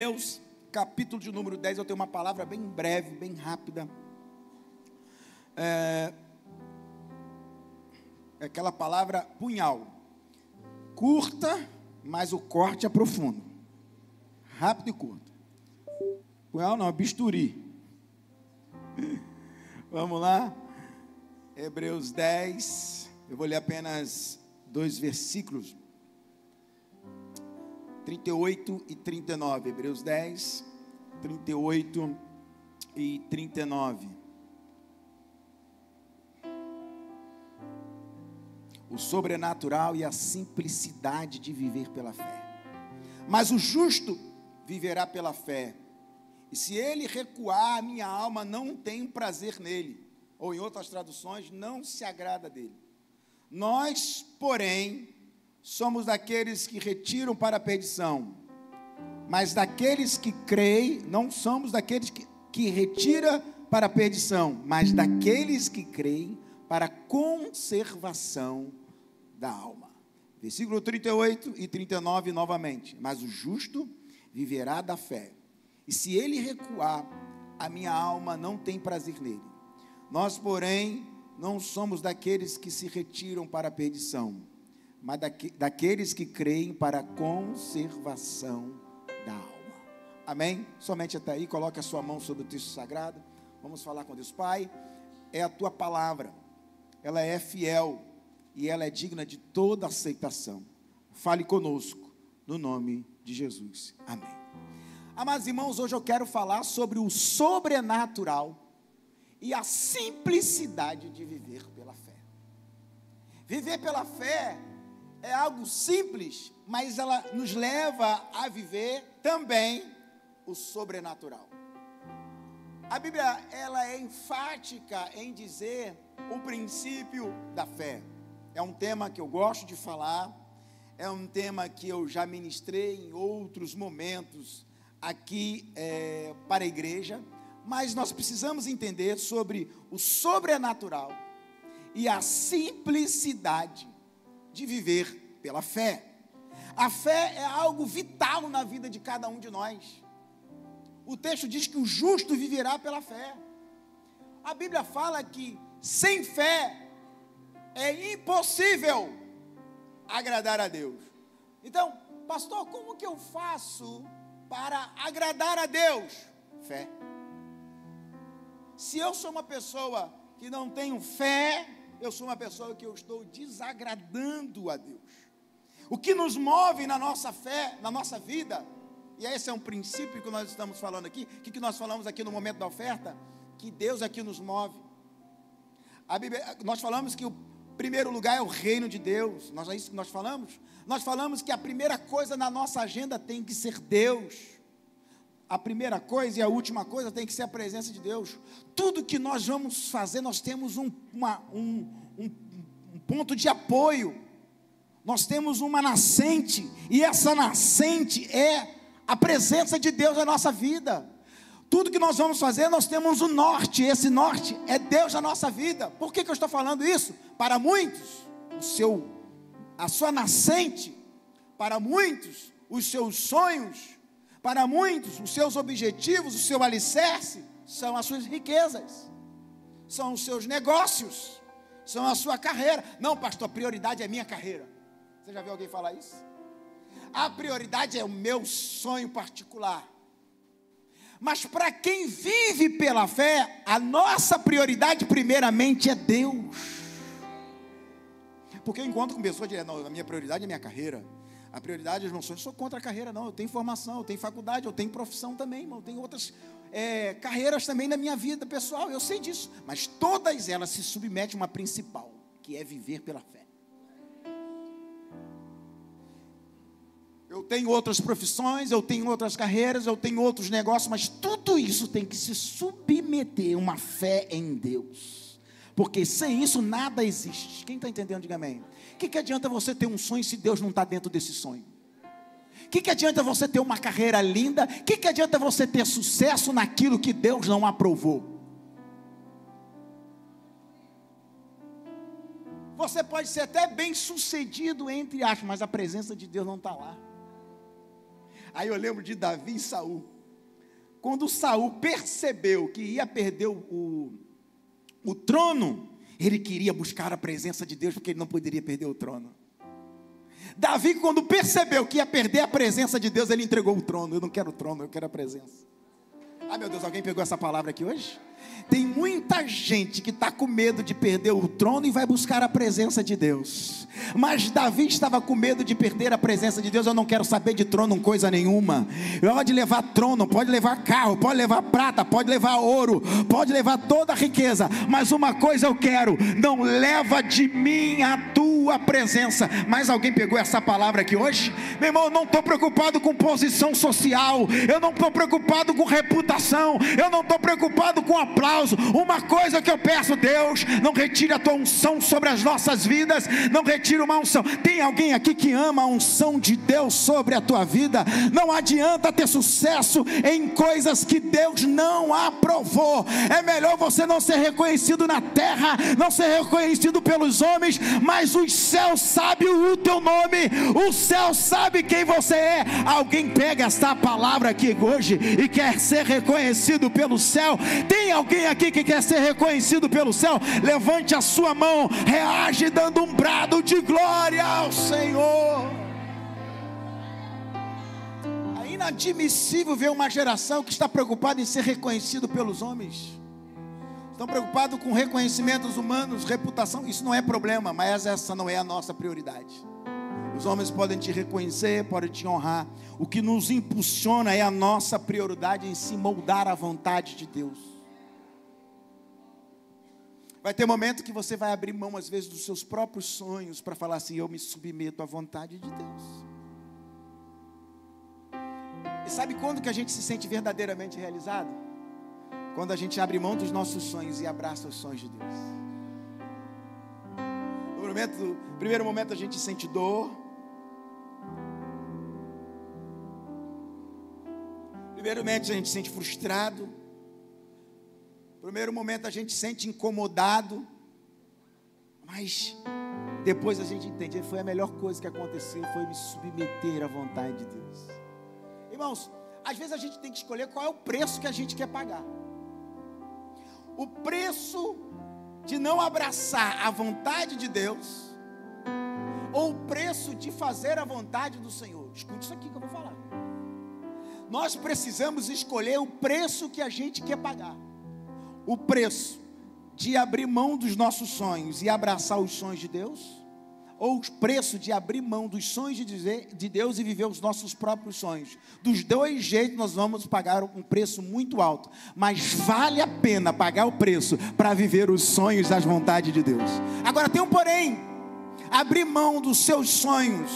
Hebreus, capítulo de número 10, eu tenho uma palavra bem breve, bem rápida. É aquela palavra punhal. Curta, mas o corte é profundo. Rápido e curto. Punhal não, bisturi. Vamos lá. Hebreus 10, eu vou ler apenas 2 versículos. 38 e 39, Hebreus 10, 38 e 39. O sobrenatural e a simplicidade de viver pela fé. Mas o justo viverá pela fé. E se ele recuar, a minha alma não tem prazer nele. Ou em outras traduções, não se agrada dele. Nós, porém, somos daqueles que retiram para a perdição, mas daqueles que creem, não somos daqueles que retira para a perdição, mas daqueles que creem para a conservação da alma. Versículo 38 e 39 novamente. Mas o justo viverá da fé, e se ele recuar, a minha alma não tem prazer nele. Nós, porém, não somos daqueles que se retiram para a perdição, mas daqueles que creem para a conservação da alma. Amém? Somente até aí, coloque a sua mão sobre o texto sagrado. Vamos falar com Deus. Pai, é a tua palavra, ela é fiel e ela é digna de toda aceitação. Fale conosco, no nome de Jesus. Amém. Amados irmãos, hoje eu quero falar sobre o sobrenatural e a simplicidade de viver pela fé. Viver pela fé é algo simples, mas ela nos leva a viver também o sobrenatural. A Bíblia, ela é enfática em dizer o princípio da fé. É um tema que eu gosto de falar, é um tema que eu já ministrei em outros momentos aqui para a igreja, mas nós precisamos entender sobre o sobrenatural e a simplicidade de viver pela fé. A fé é algo vital na vida de cada um de nós. O texto diz que o justo viverá pela fé. A Bíblia fala que sem fé é impossível agradar a Deus. Então, pastor, como que eu faço para agradar a Deus? Fé. Se eu sou uma pessoa que não tenho fé, eu sou uma pessoa que eu estou desagradando a Deus. O que nos move na nossa fé, na nossa vida, e esse é um princípio que nós estamos falando aqui, que nós falamos aqui no momento da oferta, que Deus é que nos move. A Bíblia, nós falamos que o primeiro lugar é o reino de Deus. É isso que nós falamos? Nós falamos que a primeira coisa na nossa agenda tem que ser Deus. A primeira coisa e a última coisa tem que ser a presença de Deus. Tudo que nós vamos fazer, nós temos um ponto de apoio. Nós temos uma nascente, e essa nascente é a presença de Deus na nossa vida. Tudo que nós vamos fazer, nós temos um norte, e esse norte é Deus na nossa vida. Por que eu estou falando isso? Para muitos, a sua nascente, para muitos, os seus sonhos, para muitos, os seus objetivos, o seu alicerce, são as suas riquezas, são os seus negócios, são a sua carreira. Não, pastor, a prioridade é a minha carreira. Você já viu alguém falar isso? A prioridade é o meu sonho particular. Mas para quem vive pela fé, a nossa prioridade primeiramente é Deus. Porque eu encontro com pessoas dizendo, não, a minha prioridade é a minha carreira. A prioridade é os meus sonhos. Eu sou contra a carreira, não. Eu tenho formação, eu tenho faculdade, eu tenho profissão também, irmão. Eu tenho outras carreiras também na minha vida pessoal. Eu sei disso. Mas todas elas se submetem a uma principal, que é viver pela fé. Eu tenho outras profissões, eu tenho outras carreiras, eu tenho outros negócios, mas tudo isso tem que se submeter a uma fé em Deus. Porque sem isso nada existe. Quem está entendendo, diga amém. O que adianta você ter um sonho se Deus não está dentro desse sonho? O que adianta você ter uma carreira linda? O que adianta você ter sucesso naquilo que Deus não aprovou? Você pode ser até bem sucedido, entre aspas, mas a presença de Deus não está lá. Aí eu lembro de Davi e Saul. Quando Saul percebeu que ia perder o trono, ele queria buscar a presença de Deus, porque ele não poderia perder o trono. Davi, quando percebeu que ia perder a presença de Deus, ele entregou o trono. Eu não quero o trono, eu quero a presença. Ah, meu Deus, alguém pegou essa palavra aqui hoje? Tem muita gente que está com medo de perder o trono e vai buscar a presença de Deus. Mas Davi estava com medo de perder a presença de Deus. Eu não quero saber de trono coisa nenhuma. Pode levar trono, pode levar carro, pode levar prata, pode levar ouro, pode levar toda a riqueza, mas uma coisa eu quero: não leva de mim a tua presença. Mas alguém pegou essa palavra aqui hoje? Meu irmão, eu não estou preocupado com posição social, eu não estou preocupado com reputação, eu não estou preocupado com aplauso. Uma coisa que eu peço: Deus, não retire a tua unção sobre as nossas vidas, não retire uma unção. Tem alguém aqui que ama a unção de Deus sobre a tua vida? Não adianta ter sucesso em coisas que Deus não aprovou. É melhor você não ser reconhecido na terra, não ser reconhecido pelos homens, mas os céus sabem o teu nome, o céu sabe quem você é. Alguém pega esta palavra aqui hoje e quer ser reconhecido pelo céu? Tem alguém aqui que quer ser reconhecido pelo céu? Levante a sua mão, reage dando um brado de glória ao Senhor. É inadmissível ver uma geração que está preocupada em ser reconhecido pelos homens. Estão preocupados com reconhecimentos humanos, reputação. Isso não é problema, mas essa não é a nossa prioridade. Os homens podem te reconhecer, podem te honrar. O que nos impulsiona é a nossa prioridade em se moldar à vontade de Deus. Vai ter momento que você vai abrir mão às vezes dos seus próprios sonhos para falar assim: eu me submeto à vontade de Deus. E sabe quando que a gente se sente verdadeiramente realizado? Quando a gente abre mão dos nossos sonhos e abraça os sonhos de Deus. No primeiro momento a gente sente dor. Primeiro momento a gente se sente frustrado. Primeiro momento a gente se sente incomodado. Mas depois a gente entende: foi a melhor coisa que aconteceu, foi me submeter à vontade de Deus. Irmãos, às vezes a gente tem que escolher qual é o preço que a gente quer pagar. O preço de não abraçar a vontade de Deus, ou o preço de fazer a vontade do Senhor. Escute isso aqui que eu vou falar. Nós precisamos escolher o preço que a gente quer pagar. O preço de abrir mão dos nossos sonhos e abraçar os sonhos de Deus, ou o preço de abrir mão dos sonhos de Deus e viver os nossos próprios sonhos. Dos dois jeitos nós vamos pagar um preço muito alto, mas vale a pena pagar o preço para viver os sonhos das vontades de Deus. Agora tem um porém: abrir mão dos seus sonhos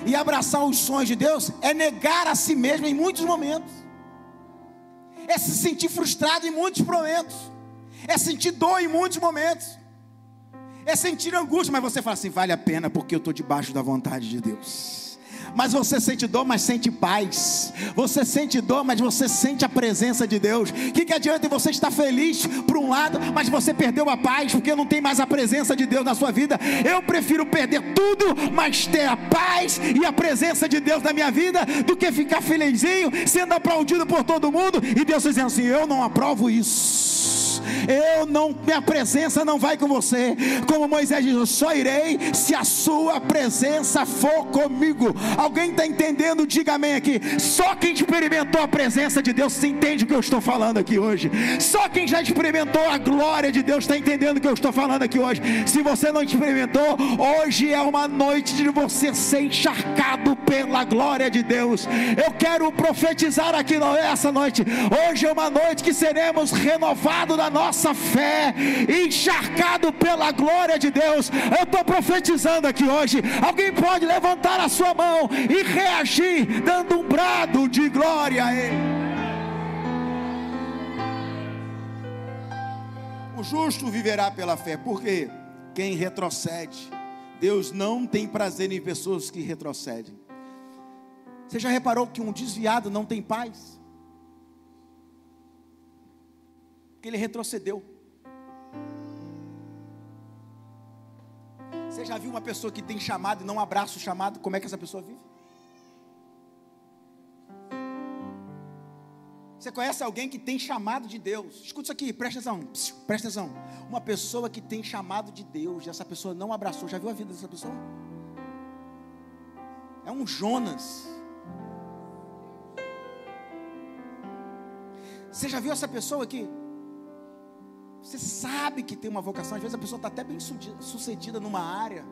e abraçar os sonhos de Deus é negar a si mesmo em muitos momentos, é se sentir frustrado em muitos momentos, é sentir dor em muitos momentos, é sentir angústia, mas você fala assim: vale a pena porque eu estou debaixo da vontade de Deus. Mas você sente dor, mas sente paz. Você sente dor, mas você sente a presença de Deus. O que adianta você estar feliz por um lado, mas você perdeu a paz, porque não tem mais a presença de Deus na sua vida? Eu prefiro perder tudo, mas ter a paz e a presença de Deus na minha vida, do que ficar felizinho, sendo aplaudido por todo mundo, e Deus dizendo assim: eu não aprovo isso. Minha presença não vai com você. Como Moisés diz: eu só irei se a sua presença for comigo. Alguém está entendendo? Diga amém aqui. Só quem experimentou a presença de Deus se entende o que eu estou falando aqui hoje. Só quem já experimentou a glória de Deus está entendendo o que eu estou falando aqui hoje. Se você não experimentou, hoje é uma noite de você ser encharcado pela glória de Deus. Eu quero profetizar aqui essa noite. Hoje é uma noite que seremos renovados da nossa fé, encharcado pela glória de Deus. Eu estou profetizando aqui hoje. Alguém pode levantar a sua mão e reagir, dando um brado de glória a Ele. O justo viverá pela fé. Por quê? Quem retrocede, Deus não tem prazer em pessoas que retrocedem. Você já reparou que um desviado não tem paz? Porque ele retrocedeu. Você já viu uma pessoa que tem chamado e não abraça o chamado? Como é que essa pessoa vive? Você conhece alguém que tem chamado de Deus? Escuta isso aqui, presta atenção, presta atenção. Uma pessoa que tem chamado de Deus, e essa pessoa não abraçou, já viu a vida dessa pessoa? É um Jonas. Você já viu essa pessoa aqui? Você sabe que tem uma vocação, às vezes a pessoa está até bem sucedida numa área,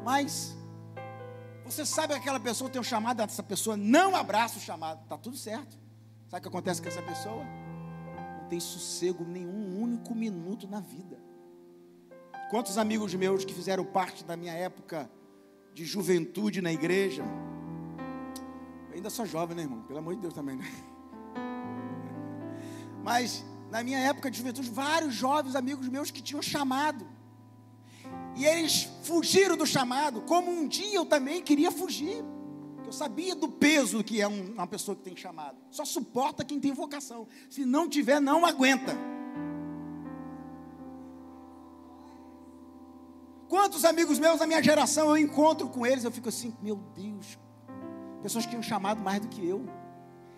mas você sabe que aquela pessoa tem um chamado, essa pessoa não abraça o chamado, está tudo certo. Sabe o que acontece com essa pessoa? Não tem sossego nenhum único minuto na vida. Quantos amigos meus que fizeram parte da minha época de juventude na igreja, eu ainda sou jovem, né, irmão? Pelo amor de Deus também, né? Mas na minha época de juventude, vários jovens amigos meus que tinham chamado, e eles fugiram do chamado, como um dia eu também queria fugir. Eu sabia do peso que é uma pessoa que tem chamado. Só suporta quem tem vocação. Se não tiver, não aguenta. Quantos amigos meus da minha geração eu encontro com eles, eu fico assim, meu Deus, pessoas que tinham chamado mais do que eu,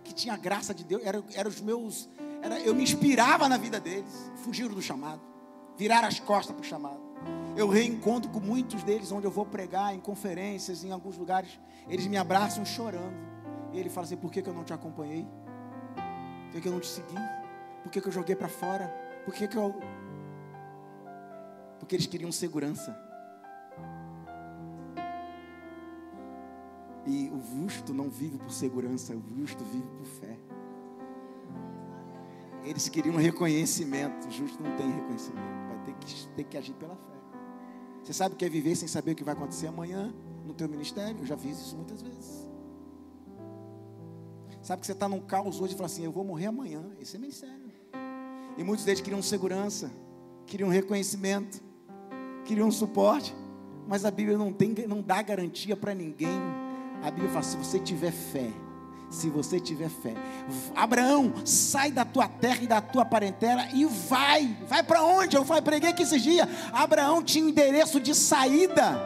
que tinha a graça de Deus, eram os meus, eu me inspirava na vida deles. Fugiram do chamado, viraram as costas para o chamado. Eu reencontro com muitos deles, onde eu vou pregar, em conferências, em alguns lugares, eles me abraçam chorando, e ele fala assim, por que eu não te acompanhei? Por que eu não te segui? Por que eu joguei para fora? Porque eles queriam segurança. E o justo não vive por segurança, o justo vive por fé. Eles queriam reconhecimento, o justo não tem reconhecimento, vai ter que agir pela fé. Você sabe o que é viver sem saber o que vai acontecer amanhã no teu ministério? Eu já fiz isso muitas vezes. Sabe que você está num caos hoje e fala assim, eu vou morrer amanhã. Esse é ministério. E muitos deles queriam segurança, queriam reconhecimento, queriam suporte, mas a Bíblia não dá garantia para ninguém. A Bíblia fala, se você tiver fé, Abraão, sai da tua terra e da tua parentela e vai para onde? Eu preguei aqui esses dias. Abraão tinha um endereço de saída,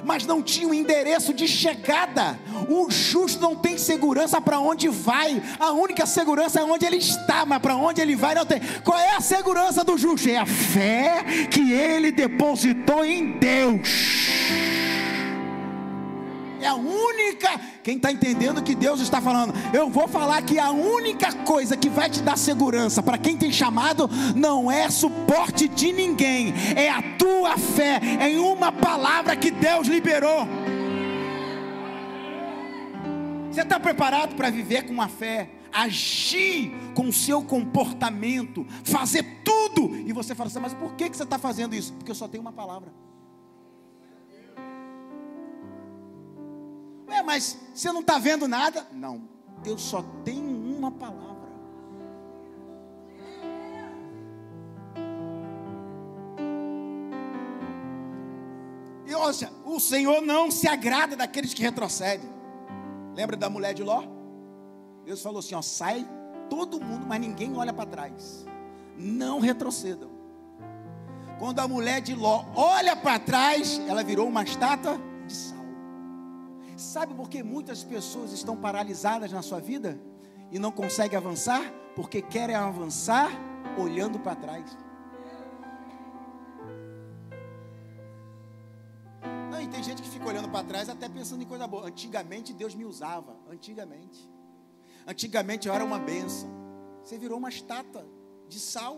mas não tinha um endereço de chegada. O justo não tem segurança para onde vai, a única segurança é onde ele está, mas para onde ele vai não tem. Qual é a segurança do justo? É a fé que ele depositou em Deus. É a única, quem está entendendo que Deus está falando, eu vou falar que a única coisa que vai te dar segurança para quem tem chamado, não é suporte de ninguém, é a tua fé em uma palavra que Deus liberou. Você está preparado para viver com uma fé, agir com o seu comportamento, fazer tudo, e você fala assim, mas por que você está fazendo isso? Porque eu só tenho uma palavra. Mas você não está vendo nada? Não, eu só tenho uma palavra. E ouça, o Senhor não se agrada daqueles que retrocedem. Lembra da mulher de Ló? Deus falou assim, ó, sai todo mundo, mas ninguém olha para trás. Não retrocedam. Quando a mulher de Ló olha para trás, ela virou uma estátua de sal. Sabe por que muitas pessoas estão paralisadas na sua vida e não conseguem avançar? Porque querem avançar olhando para trás. Não, e tem gente que fica olhando para trás até pensando em coisa boa. Antigamente Deus me usava. Antigamente eu era uma bênção. Você virou uma estátua de sal,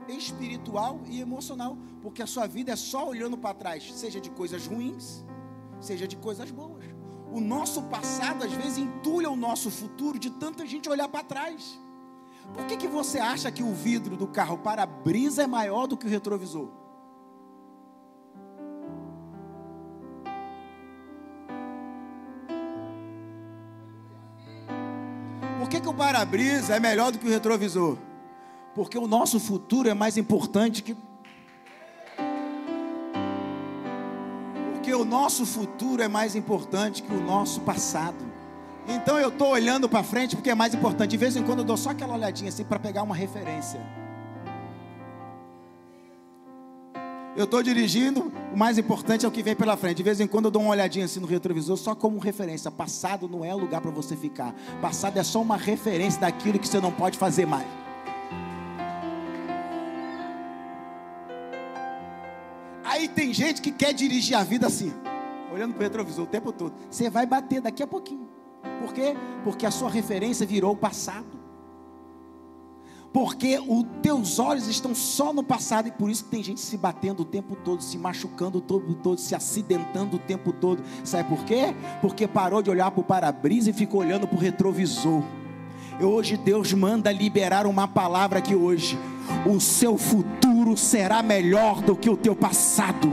espiritual e emocional, porque a sua vida é só olhando para trás, seja de coisas ruins, seja de coisas boas. O nosso passado às vezes entulha o nosso futuro de tanta gente olhar para trás. Por que você acha que o vidro do carro para-brisa é maior do que o retrovisor? Por que o para-brisa é melhor do que o retrovisor? Porque o nosso futuro é mais importante que... Porque o nosso futuro é mais importante que o nosso passado. Então eu estou olhando para frente porque é mais importante. De vez em quando eu dou só aquela olhadinha assim para pegar uma referência. Eu estou dirigindo, o mais importante é o que vem pela frente. De vez em quando eu dou uma olhadinha assim no retrovisor, só como referência. Passado não é lugar para você ficar. Passado é só uma referência daquilo que você não pode fazer mais. Aí tem gente que quer dirigir a vida assim, olhando para o retrovisor o tempo todo. Você vai bater daqui a pouquinho. Por quê? Porque a sua referência virou o passado. Porque os teus olhos estão só no passado. E por isso que tem gente se batendo o tempo todo, se machucando o tempo todo, se acidentando o tempo todo. Sabe por quê? Porque parou de olhar para o para-brisa e ficou olhando para o retrovisor. E hoje Deus manda liberar uma palavra que hoje o seu futuro será melhor do que o teu passado.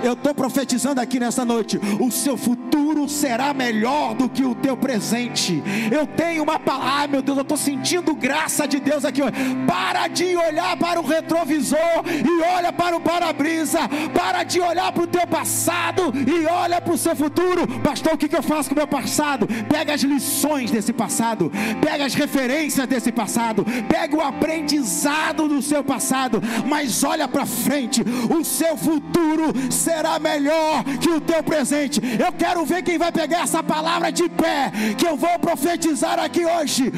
Eu estou profetizando aqui nessa noite, o seu futuro será melhor do que o teu presente. Eu tenho uma palavra, meu Deus, eu estou sentindo graça de Deus aqui hoje. Para de olhar para o retrovisor e olha para o para-brisa. Para de olhar para o teu passado e olha para o seu futuro. Pastor, o que eu faço com o meu passado? Pega as lições desse passado, pega as referências desse passado, pega o aprendizado do seu passado, mas olha para frente. O seu futuro será melhor que o teu presente. Eu quero ver quem vai pegar essa palavra de pé, que eu vou profetizar aqui hoje.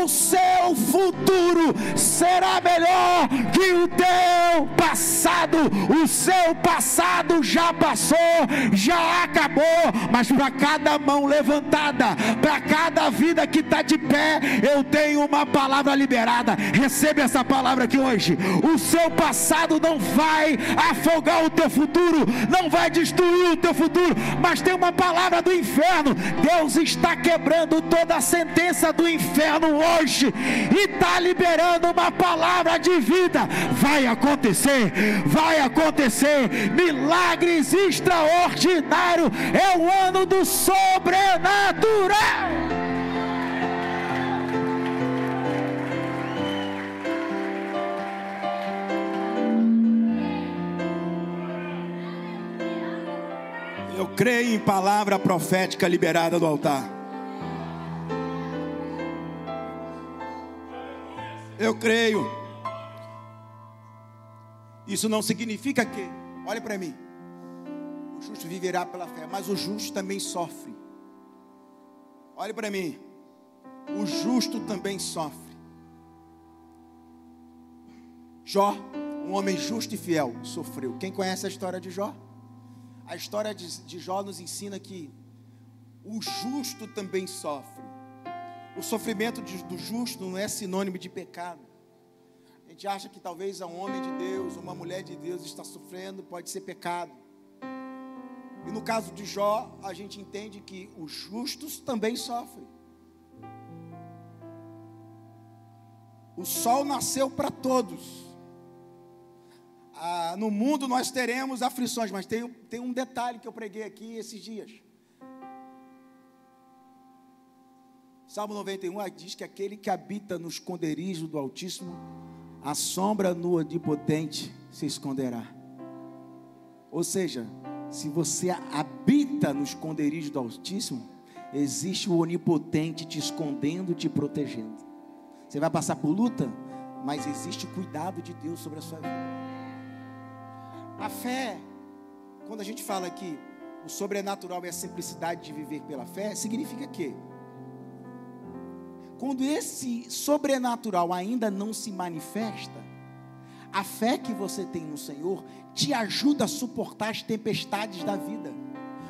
O seu futuro será melhor que o teu passado. O seu passado já passou, já acabou, mas para cada mão levantada, para cada vida que está de pé, eu tenho uma palavra liberada. Receba essa palavra aqui hoje. O seu passado não vai afogar o teu futuro, não vai destruir o teu futuro, mas tem uma palavra do inferno. Deus está quebrando toda a sentença do inferno hoje e está liberando uma palavra de vida. Vai acontecer, milagres extraordinários. É o ano do sobrenatural. Eu creio em palavra profética liberada do altar. Eu creio. Isso não significa que, olha para mim, o justo viverá pela fé, mas o justo também sofre. Olha para mim, o justo também sofre. Jó, um homem justo e fiel, sofreu. Quem conhece a história de Jó? A história de Jó nos ensina que o justo também sofre. O sofrimento do justo não é sinônimo de pecado. A gente acha que talvez um homem de Deus, uma mulher de Deus está sofrendo, pode ser pecado. E no caso de Jó, a gente entende que os justos também sofrem. O sol nasceu para todos. No mundo nós teremos aflições, mas tem um detalhe que eu preguei aqui esses dias. Salmo 91 diz que aquele que habita no esconderijo do Altíssimo, a sombra no Onipotente se esconderá. Ou seja, se você habita no esconderijo do Altíssimo, existe o Onipotente te escondendo, te protegendo. Você vai passar por luta, mas existe o cuidado de Deus sobre a sua vida. A fé, quando a gente fala que o sobrenatural é a simplicidade de viver pela fé, significa que quando esse sobrenatural ainda não se manifesta, a fé que você tem no Senhor te ajuda a suportar as tempestades da vida,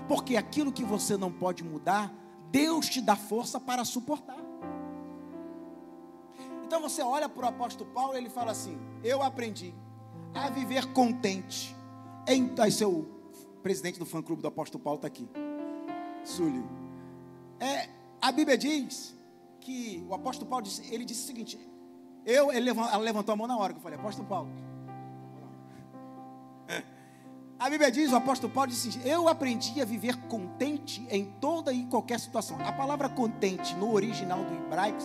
porque aquilo que você não pode mudar, Deus te dá força para suportar. Então você olha para o apóstolo Paulo e ele fala assim: eu aprendi a viver contente. Esse é o presidente do fã-clube do apóstolo Paulo, está aqui, Sully. A Bíblia diz que o apóstolo Paulo ele disse o seguinte, ela levantou a mão na hora que eu falei, apóstolo Paulo. A Bíblia diz, o apóstolo Paulo disse, eu aprendi a viver contente em toda e qualquer situação. A palavra contente no original do hebraico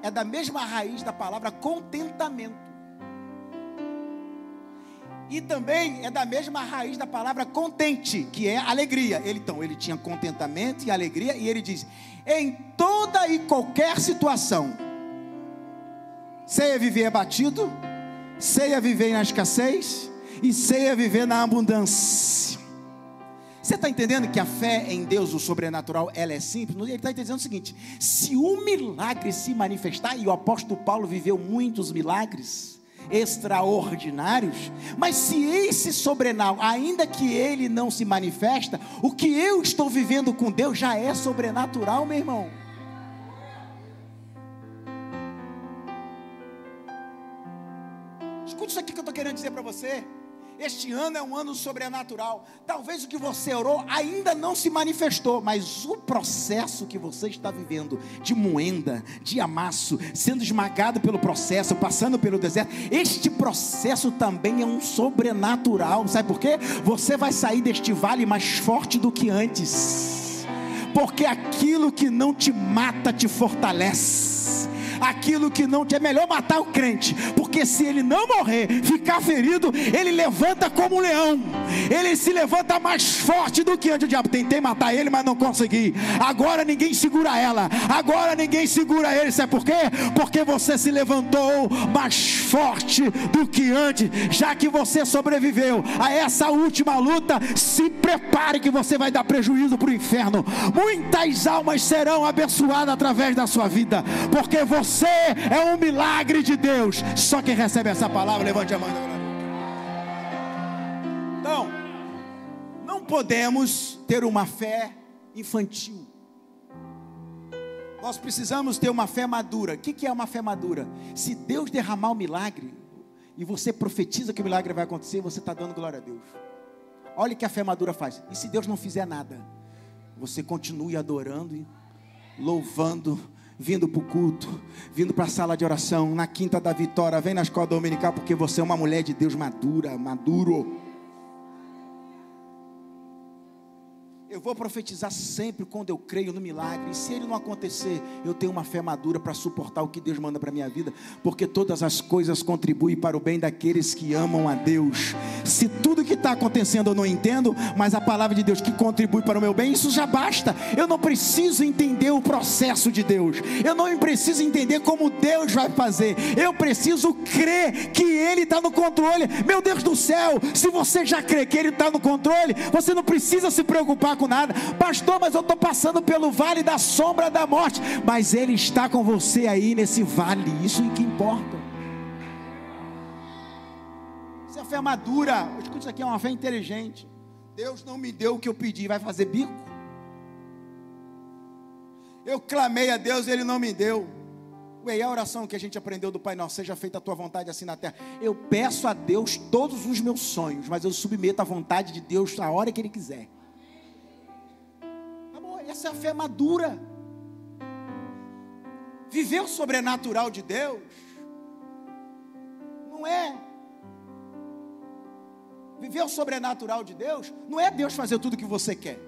é da mesma raiz da palavra contentamento. E também é da mesma raiz da palavra contente, que é alegria. Ele tinha contentamento e alegria, e ele diz, em toda e qualquer situação, você ia viver abatido, você ia viver na escassez, e sei a viver na abundância. Você está entendendo que a fé em Deus, o sobrenatural, ela é simples? Ele está dizendo o seguinte: se um milagre se manifestar, e o apóstolo Paulo viveu muitos milagres extraordinários, mas se esse sobrenatural, ainda que ele não se manifesta, o que eu estou vivendo com Deus já é sobrenatural, meu irmão. Escute isso aqui que eu estou querendo dizer para você. Este ano é um ano sobrenatural. Talvez o que você orou ainda não se manifestou, mas o processo que você está vivendo, de moenda, de amasso, sendo esmagado pelo processo, passando pelo deserto, este processo também é um sobrenatural. Sabe por quê? Você vai sair deste vale mais forte do que antes, porque aquilo que não te mata te fortalece. Aquilo que não te... É melhor matar o crente, porque se ele não morrer, ficar ferido, ele levanta como um leão, ele se levanta mais forte do que antes. O diabo, tentei matar ele, mas não consegui. Agora ninguém segura ela, agora ninguém segura ele. Sabe por quê? Porque você se levantou mais forte do que antes. Já que você sobreviveu a essa última luta, se prepare que você vai dar prejuízo para o inferno. Muitas almas serão abençoadas através da sua vida, porque você é um milagre de Deus. Só quem recebe essa palavra, levante a mão. Então, não podemos ter uma fé infantil. Nós precisamos ter uma fé madura. O que é uma fé madura? Se Deus derramar o milagre e você profetiza que o milagre vai acontecer, você está dando glória a Deus. Olha o que a fé madura faz. E se Deus não fizer nada, você continue adorando, louvando, vindo para o culto, vindo para a sala de oração, na quinta da vitória, vem na escola dominical, porque você é uma mulher de Deus maduro. Eu vou profetizar sempre quando eu creio no milagre, e se ele não acontecer, eu tenho uma fé madura para suportar o que Deus manda para a minha vida, porque todas as coisas contribuem para o bem daqueles que amam a Deus. Se tudo que está acontecendo eu não entendo, mas a palavra de Deus que contribui para o meu bem, isso já basta. Eu não preciso entender o processo de Deus, eu não preciso entender como Deus vai fazer, eu preciso crer que Ele está no controle. Meu Deus do céu, se você já crê que Ele está no controle, você não precisa se preocupar com nada. Pastor, mas eu estou passando pelo vale da sombra da morte, mas Ele está com você aí nesse vale, isso é o que importa. Isso é fé madura. Escuta, isso aqui é uma fé inteligente. Deus não me deu o que eu pedi, vai fazer bico? Eu clamei a Deus, Ele não me deu. Ué, e a oração que a gente aprendeu do Pai Nosso: seja feita a tua vontade assim na terra. Eu peço a Deus todos os meus sonhos, mas eu submeto à vontade de Deus a hora que Ele quiser. Essa é a fé madura. Viver o sobrenatural de Deus não é... Viver o sobrenatural de Deus não é Deus fazer tudo o que você quer.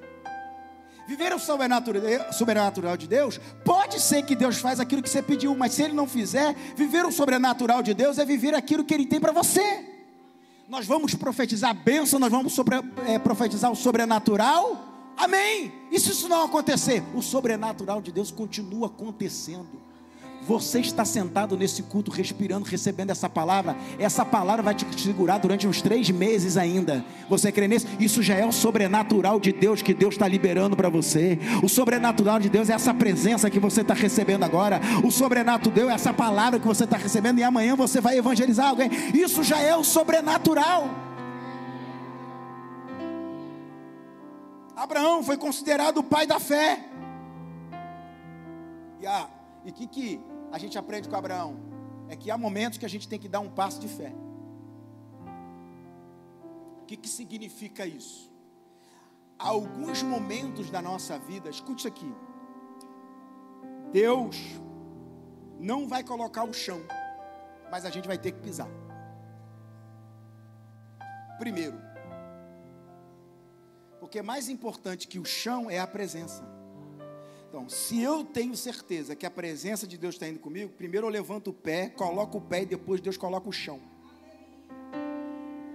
Viver o sobrenatural de Deus, pode ser que Deus faz aquilo que você pediu, mas se Ele não fizer, viver o sobrenatural de Deus é viver aquilo que Ele tem para você. Nós vamos profetizar a bênção, nós vamos profetizar o sobrenatural. Amém. E se isso não acontecer, o sobrenatural de Deus continua acontecendo. Você está sentado nesse culto, respirando, recebendo essa palavra vai te segurar durante uns 3 meses ainda. Você crê nisso? Isso já é o sobrenatural de Deus que Deus está liberando para você. O sobrenatural de Deus é essa presença que você está recebendo agora. O sobrenatural de Deus é essa palavra que você está recebendo, e amanhã você vai evangelizar alguém. Isso já é o sobrenatural. Abraão foi considerado o pai da fé. E o que a gente aprende com Abraão? É que há momentos que a gente tem que dar um passo de fé. O que significa isso? Há alguns momentos da nossa vida, escute isso aqui: Deus não vai colocar o chão, mas a gente vai ter que pisar. Primeiro, porque mais importante que o chão é a presença. Então, se eu tenho certeza que a presença de Deus está indo comigo, primeiro eu levanto o pé, coloco o pé, e depois Deus coloca o chão.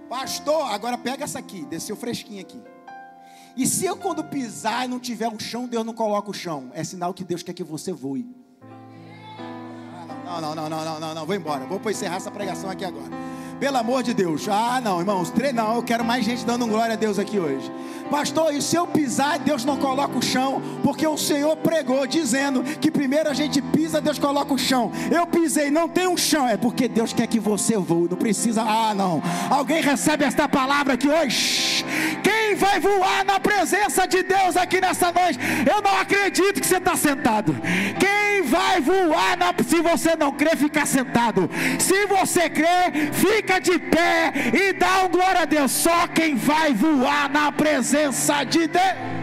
Pastor, agora pega essa aqui, desceu fresquinha aqui. E se eu, quando pisar e não tiver o chão, Deus não coloca o chão, é sinal que Deus quer que você voe. Não, vou embora, vou encerrar essa pregação aqui agora. Pelo amor de Deus. Ah, não, irmãos. Não, eu quero mais gente dando glória a Deus aqui hoje. Pastor, e se eu pisar, Deus não coloca o chão? Porque o Senhor pregou dizendo que primeiro a gente pisa, Deus coloca o chão. Eu pisei, não tem um chão. É porque Deus quer que você voe. Não precisa. Ah, não. Alguém recebe esta palavra aqui hoje? Quem vai voar na presença de Deus aqui nessa noite? Eu não acredito que você está sentado. Quem vai voar se você não crê, fica sentado. Se você crê, fica de pé e dá um glória a Deus. Só quem vai voar na presença de Deus.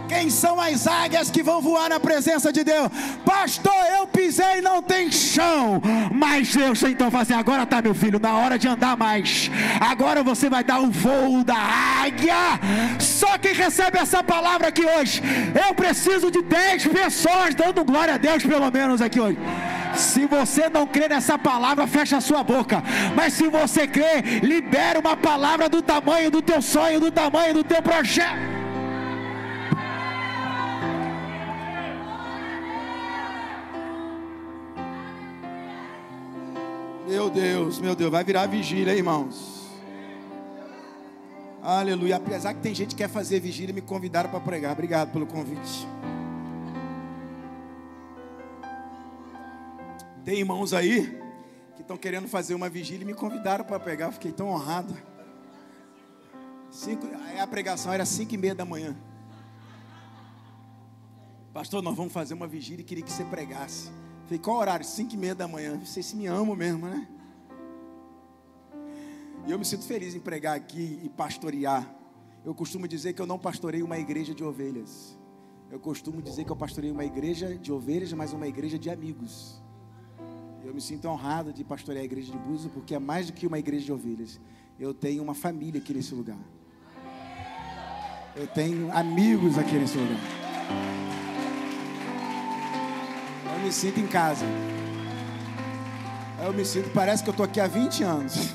Quem são as águias que vão voar na presença de Deus? Pastor, eu pisei e não tem chão. Mas Deus então fala assim: agora tá, meu filho, na hora de andar mais. Agora você vai dar o voo da águia. Só quem recebe essa palavra aqui hoje. Eu preciso de 10 pessoas dando glória a Deus, pelo menos aqui hoje. Se você não crê nessa palavra, fecha a sua boca. Mas se você crê, libera uma palavra do tamanho do teu sonho, do tamanho do teu projeto. Meu Deus, vai virar vigília, irmãos. Aleluia. Apesar que tem gente que quer fazer vigília e me convidaram para pregar. Obrigado pelo convite. Tem irmãos aí que estão querendo fazer uma vigília e me convidaram para pregar. Eu fiquei tão honrado. A pregação era 5:30 da manhã. Pastor, nós vamos fazer uma vigília e queria que você pregasse. Falei, qual horário? 5:30 da manhã. Vocês se me amam mesmo, né? E eu me sinto feliz em pregar aqui e pastorear. Eu costumo dizer que eu não pastorei uma igreja de ovelhas. Eu costumo dizer que eu pastorei uma igreja de ovelhas, mas uma igreja de amigos. Eu me sinto honrado de pastorear a igreja de Búzios, porque é mais do que uma igreja de ovelhas. Eu tenho uma família aqui nesse lugar. Eu tenho amigos aqui nesse lugar. Eu me sinto em casa. Eu me sinto, parece que eu estou aqui há 20 anos.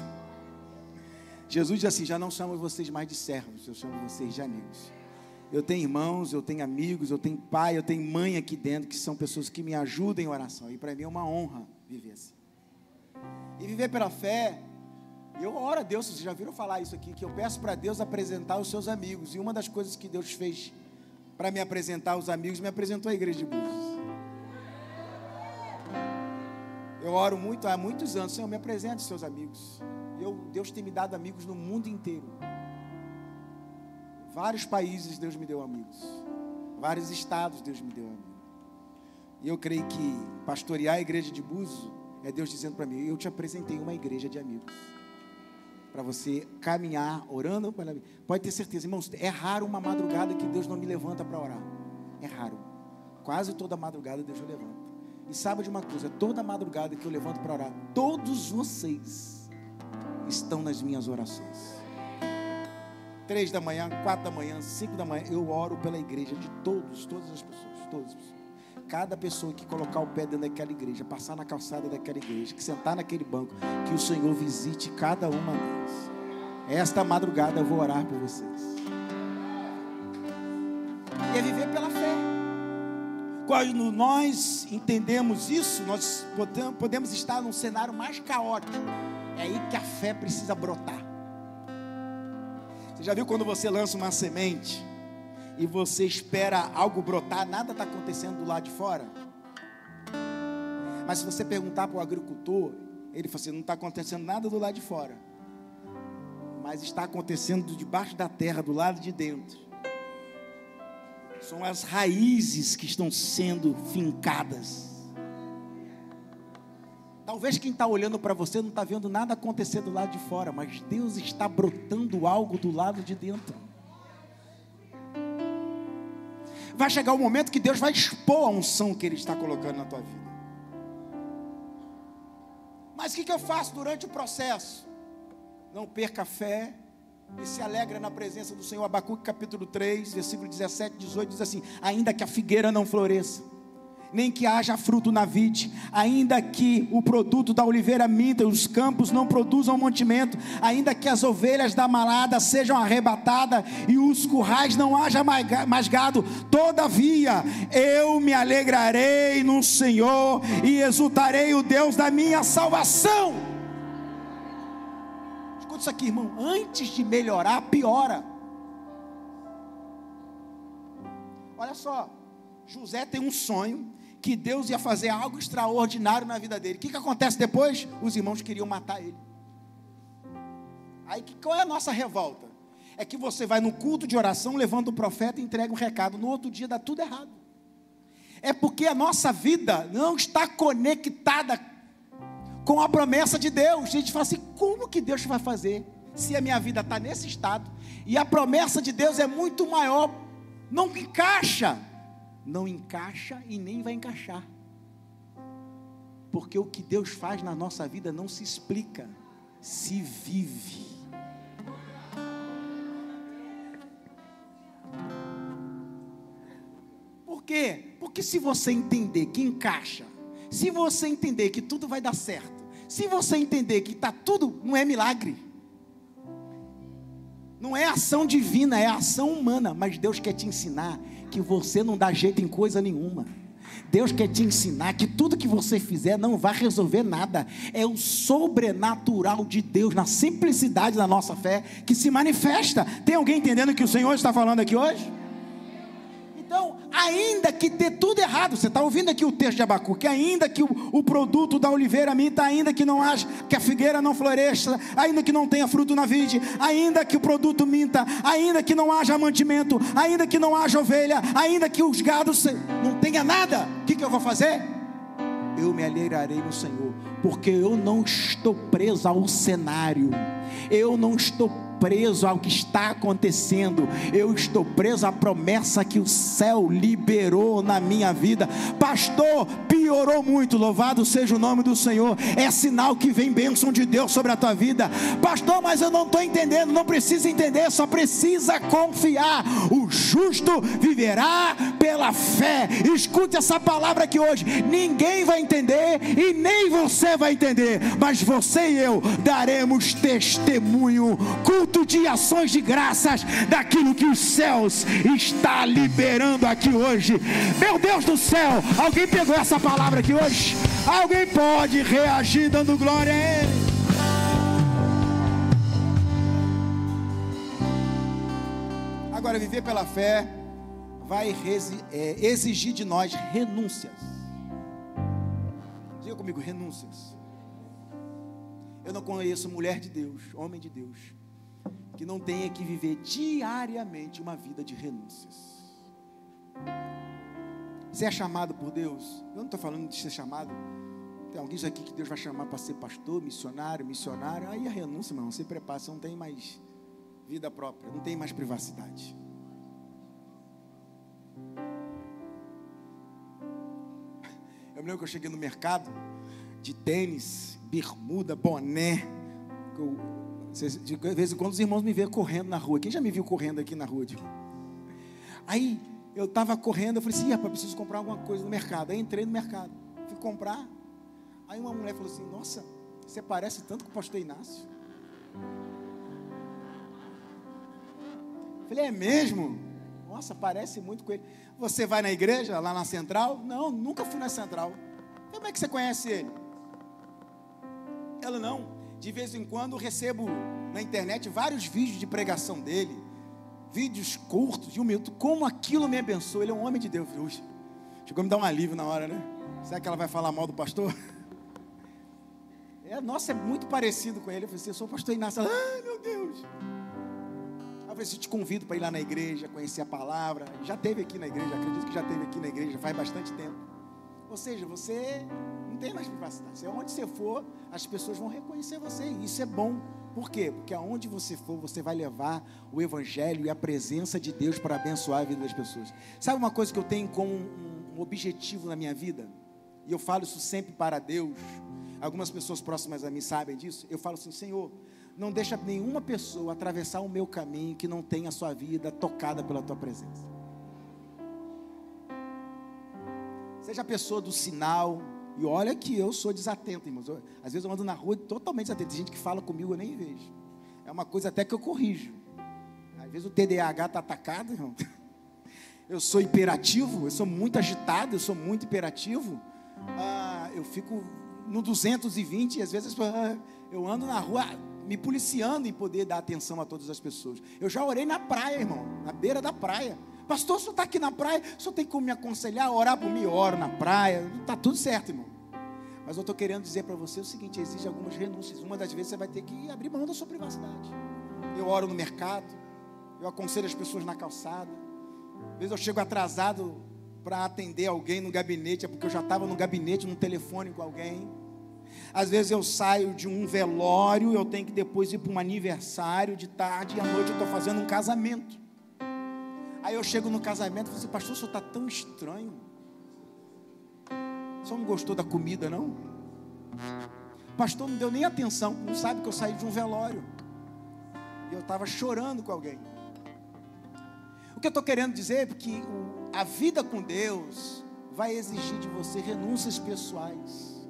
Jesus diz assim: já não chamo vocês mais de servos, eu chamo vocês de amigos. Eu tenho irmãos, eu tenho amigos, eu tenho pai, eu tenho mãe aqui dentro, que são pessoas que me ajudam em oração. E para mim é uma honra viver assim. E viver pela fé, eu oro a Deus, vocês já viram falar isso aqui, que eu peço para Deus apresentar os seus amigos. E uma das coisas que Deus fez para me apresentar os amigos, me apresentou a igreja de Búzios. Eu oro muito, há muitos anos: Senhor, me apresente os seus amigos. Deus tem me dado amigos no mundo inteiro. Vários países Deus me deu amigos. Vários estados Deus me deu amigos. E eu creio que pastorear a igreja de Búzios é Deus dizendo para mim: eu te apresentei uma igreja de amigos. Para você caminhar, orando. Pode ter certeza, irmãos, é raro uma madrugada que Deus não me levanta para orar. É raro. Quase toda madrugada Deus me levanta. E sabe de uma coisa? Toda madrugada que eu levanto para orar, todos vocês estão nas minhas orações. 3 da manhã, 4 da manhã, 5 da manhã, eu oro pela igreja de todas as pessoas. Cada pessoa que colocar o pé dentro daquela igreja, passar na calçada daquela igreja, que sentar naquele banco, que o Senhor visite cada uma delas. Esta madrugada eu vou orar por vocês. E é viver pela fé. Quando nós entendemos isso, nós podemos estar num cenário mais caótico. É aí que a fé precisa brotar. Você já viu quando você lança uma semente e você espera algo brotar, nada está acontecendo do lado de fora? Mas se você perguntar para o agricultor, ele fala assim: não está acontecendo nada do lado de fora, mas está acontecendo debaixo da terra, do lado de dentro. São as raízes que estão sendo fincadas. Talvez quem está olhando para você não está vendo nada acontecer do lado de fora, mas Deus está brotando algo do lado de dentro. Vai chegar o momento que Deus vai expor a unção que Ele está colocando na tua vida. Mas o que eu faço durante o processo? Não perca a fé e se alegra na presença do Senhor. Abacuque capítulo 3, versículo 17 e 18 diz assim: ainda que a figueira não floresça, nem que haja fruto na vide, ainda que o produto da oliveira minta, os campos não produzam mantimento, ainda que as ovelhas da malhada sejam arrebatadas e os currais não haja mais gado, todavia eu me alegrarei no Senhor e exultarei o Deus da minha salvação. Escuta isso aqui, irmão, antes de melhorar, piora. Olha só, José tem um sonho, que Deus ia fazer algo extraordinário na vida dele. O que acontece depois? Os irmãos queriam matar ele. Aí qual é a nossa revolta? É que você vai no culto de oração, levanta o profeta e entrega um recado, no outro dia dá tudo errado. É porque a nossa vida não está conectada com a promessa de Deus. A gente fala assim, como que Deus vai fazer, se a minha vida está nesse estado, e a promessa de Deus é muito maior, não encaixa. Não encaixa e nem vai encaixar, porque o que Deus faz na nossa vida não se explica, se vive. Por quê? Porque se você entender que encaixa, se você entender que tudo vai dar certo, se você entender que está tudo, não é milagre, não é ação divina, é ação humana, mas Deus quer te ensinar que você não dá jeito em coisa nenhuma. Deus quer te ensinar que tudo que você fizer não vai resolver nada. É o sobrenatural de Deus, na simplicidade da nossa fé, que se manifesta. Tem alguém entendendo o que o Senhor está falando aqui hoje? Então, ainda que dê tudo errado, você está ouvindo aqui o texto de Abacuque, ainda que o produto da oliveira minta, ainda que não haja, que a figueira não floresça, ainda que não tenha fruto na vide, ainda que o produto minta, ainda que não haja mantimento, ainda que não haja ovelha, ainda que os gados não tenha nada, o que eu vou fazer? Eu me alegrarei no Senhor, porque eu não estou preso ao cenário, eu não estou preso ao que está acontecendo, eu estou preso à promessa que o céu liberou na minha vida. Pastor, piorou muito, louvado seja o nome do Senhor, é sinal que vem bênção de Deus sobre a tua vida. Pastor, mas eu não estou entendendo. Não precisa entender, só precisa confiar. O justo viverá pela fé. Escute essa palavra aqui hoje, ninguém vai entender e nem você vai entender, mas você e eu daremos testemunho, culto de ações de graças daquilo que os céus está liberando aqui hoje. Meu Deus do céu, alguém pegou essa palavra aqui hoje? Alguém pode reagir dando glória a Ele? Agora, viver pela fé vai exigir de nós renúncias. Diga comigo, renúncias. Eu não conheço mulher de Deus, homem de Deus, que não tenha que viver diariamente uma vida de renúncias. Você é chamado por Deus? Eu não estou falando de ser chamado. Tem alguém aqui que Deus vai chamar para ser pastor, missionário. Aí a renúncia, irmão, você prepara, você não tem mais vida própria, não tem mais privacidade. Eu me lembro que eu cheguei no mercado de tênis, bermuda, boné. De vez em quando os irmãos me veem correndo na rua. Quem já me viu correndo aqui na rua? Aí eu estava correndo, eu falei assim, rapaz, preciso comprar alguma coisa no mercado. Aí entrei no mercado, fui comprar. Aí uma mulher falou assim, nossa, você parece tanto com o pastor Inácio. Eu falei, é mesmo? Nossa, parece muito com ele. Você vai na igreja, lá na Central? Não, nunca fui na Central. Como é que você conhece ele? Ela não. De vez em quando eu recebo na internet vários vídeos de pregação dele, vídeos curtos de 1 minuto, como aquilo me abençoa. Ele é um homem de Deus. Chegou a me dar um alívio na hora, né? Será que ela vai falar mal do pastor? Nossa, é muito parecido com ele. Eu falei assim, eu sou o pastor Inácio. Ela, ai meu Deus. Aí eu falei assim, te convido para ir lá na igreja, conhecer a palavra. Já esteve aqui na igreja, acredito que já esteve aqui na igreja, faz bastante tempo. Ou seja, você não tem mais privacidade. Onde você for, as pessoas vão reconhecer você. E isso é bom. Por quê? Porque aonde você for, você vai levar o evangelho e a presença de Deus para abençoar a vida das pessoas. Sabe uma coisa que eu tenho como um objetivo na minha vida? E eu falo isso sempre para Deus. Algumas pessoas próximas a mim sabem disso. Eu falo assim, Senhor, não deixa nenhuma pessoa atravessar o meu caminho que não tenha a sua vida tocada pela tua presença. Seja a pessoa do sinal. E olha que eu sou desatento, irmãos. Às vezes eu ando na rua totalmente desatento. Tem gente que fala comigo, eu nem vejo. É uma coisa até que eu corrijo. Às vezes o TDAH está atacado, irmão. Eu sou hiperativo, eu sou muito agitado, eu sou muito hiperativo. Eu fico no 220 e às vezes eu ando na rua me policiando em poder dar atenção a todas as pessoas. Eu já orei na praia, irmão, na beira da praia. Pastor, o senhor está aqui na praia, o senhor tem como me aconselhar, orar por mim? Eu oro na praia, está tudo certo, irmão. Mas eu estou querendo dizer para você o seguinte: exige algumas renúncias. Uma das vezes você vai ter que abrir mão da sua privacidade. Eu oro no mercado, eu aconselho as pessoas na calçada. Às vezes eu chego atrasado para atender alguém no gabinete, é porque eu já estava no gabinete, no telefone com alguém. Às vezes eu saio de um velório, eu tenho que depois ir para um aniversário, de tarde, e à noite eu estou fazendo um casamento. Aí eu chego no casamento e falo assim: pastor, o senhor está tão estranho. O senhor não gostou da comida, não? Pastor, não deu nem atenção, não sabe que eu saí de um velório. E eu estava chorando com alguém. O que eu estou querendo dizer é que a vida com Deus vai exigir de você renúncias pessoais.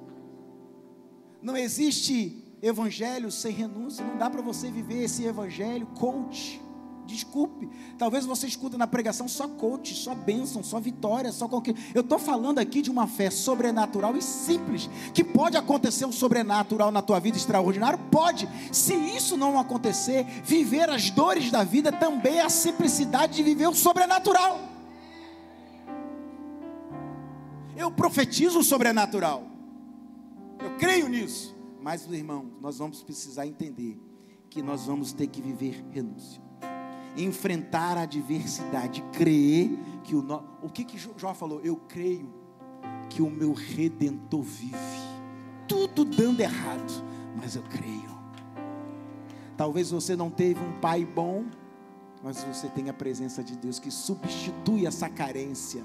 Não existe evangelho sem renúncia. Não dá para você viver esse evangelho coach. Desculpe, talvez você escuta na pregação só coach, só bênção, só vitória, só qualquer... Eu estou falando aqui de uma fé sobrenatural e simples, que pode acontecer um sobrenatural na tua vida extraordinário, pode. Se isso não acontecer, viver as dores da vida também é a simplicidade de viver o sobrenatural. Eu profetizo o sobrenatural, eu creio nisso, mas, irmão, nós vamos precisar entender que nós vamos ter que viver renúncia, enfrentar a adversidade, crer que o que Jó falou? Eu creio que o meu Redentor vive, tudo dando errado, mas eu creio. Talvez você não teve um pai bom, mas você tem a presença de Deus que substitui essa carência.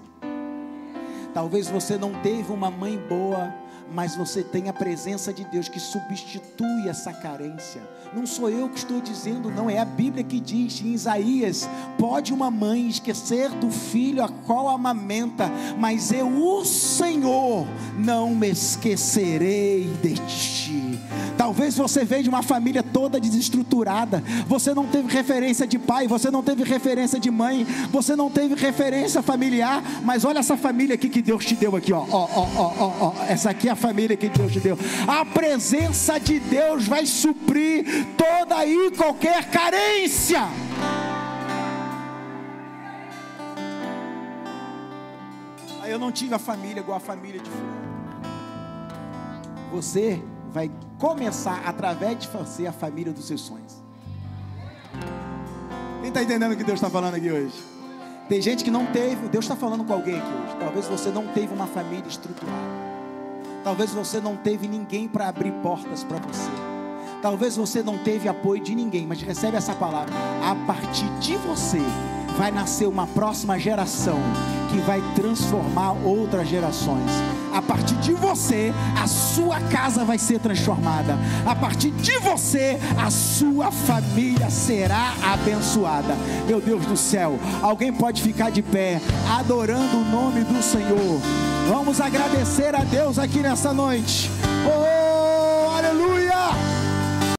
Talvez você não teve uma mãe boa, mas você tem a presença de Deus que substitui essa carência. Não sou eu que estou dizendo, não, é a Bíblia que diz em Isaías: pode uma mãe esquecer do filho a qual amamenta, mas eu, o Senhor, não me esquecerei de ti. Talvez você veio de uma família toda desestruturada, você não teve referência de pai, você não teve referência de mãe, você não teve referência familiar, mas olha essa família aqui que Deus te deu aqui, ó. Essa aqui é a família que Deus te deu. A presença de Deus vai suprir toda e qualquer carência. Eu não tive a família igual a família de fulano. Você vai começar através de você a família dos seus sonhos. Quem está entendendo o que Deus está falando aqui hoje? Tem gente que não teve. Deus está falando com alguém aqui hoje. Talvez você não teve uma família estruturada. Talvez você não teve ninguém para abrir portas para você. Talvez você não teve apoio de ninguém. Mas recebe essa palavra: a partir de você vai nascer uma próxima geração que vai transformar outras gerações. A partir de você, a sua casa vai ser transformada. A partir de você, a sua família será abençoada. Meu Deus do céu, alguém pode ficar de pé, adorando o nome do Senhor. Vamos agradecer a Deus aqui nessa noite. Oh, aleluia!